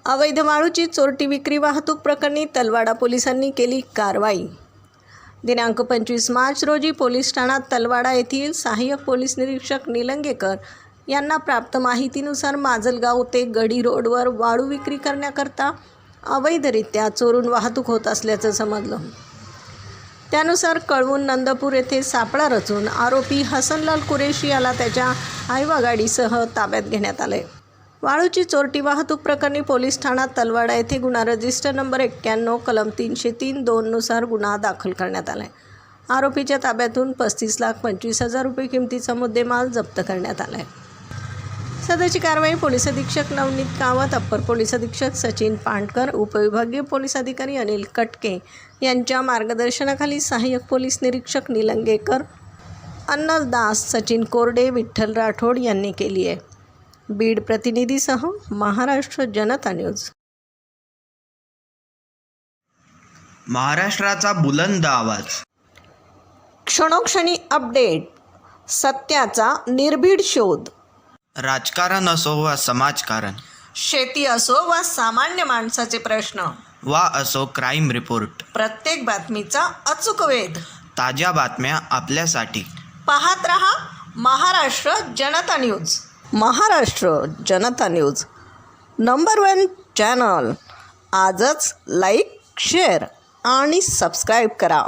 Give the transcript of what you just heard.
अवैध वाळूची चोरटी विक्री वाहतूक प्रकरणी तलवाडा पोलिसांनी केली कारवाई। दिनांक 25 मार्च रोजी पोलीस ठाणा तलवाडा येथील सहाय्यक पोलीस निरीक्षक निलंगेकर यांना प्राप्त माहितीनुसार माजलगाव ते गडी रोडवर वाळू विक्री करण्याकरता अवैधरित्या चोरून वाहतूक होत असल्याचं समजलं। त्यानुसार कळवून नंदपूर येथे सापळा रचून आरोपी हसनलाल कुरेशी याला त्याच्या हायवा गाडीसह ताब्यात घेण्यात आले। वाळूची चोरटी वाहतूक प्रकरणी पोलीस ठाणा तलवाडा येथे गुन्हा रजिस्टर नंबर 91 कलम 303(2) नुसार गुन्हा दाखल करण्यात आला। आरोपीच्या ताब्यातून 35,25,000 रुपये किमतीचा मुद्देमाल जप्त करण्यात आला आहे। सदरची कारवाई पोलीस अधीक्षक नवनीत कावत, अप्पर पोलीस अधीक्षक सचिन पांडकर, उपविभागीय पोलीस अधिकारी अनिल कटके यांच्या मार्गदर्शनाखाली सहाय्यक पोलीस निरीक्षक निलंगेकर, अन्नल दास, सचिन कोरडे, विठ्ठल राठोड यांनी केली आहे। बीड प्रतिनिधीसह महाराष्ट्र जनता न्यूज। महाराष्ट्राचा बुलंद आवाज, क्षणोक्षणी अपडेट, सत्याचा निर्भीड शोध। राजकारण असो वा समाजकारण, शेती असो वा सामान्य माणसाचे प्रश्न, वा असो क्राईम रिपोर्ट, प्रत्येक बातमीचा अचूक वेध, ताज्या बातम्या आपल्यासाठी। पाहत रहा महाराष्ट्र जनता न्यूज। महाराष्ट्र जनता न्यूज नंबर 1 चॅनल। आजच लाईक, शेअर आणि सबस्क्राईब करा।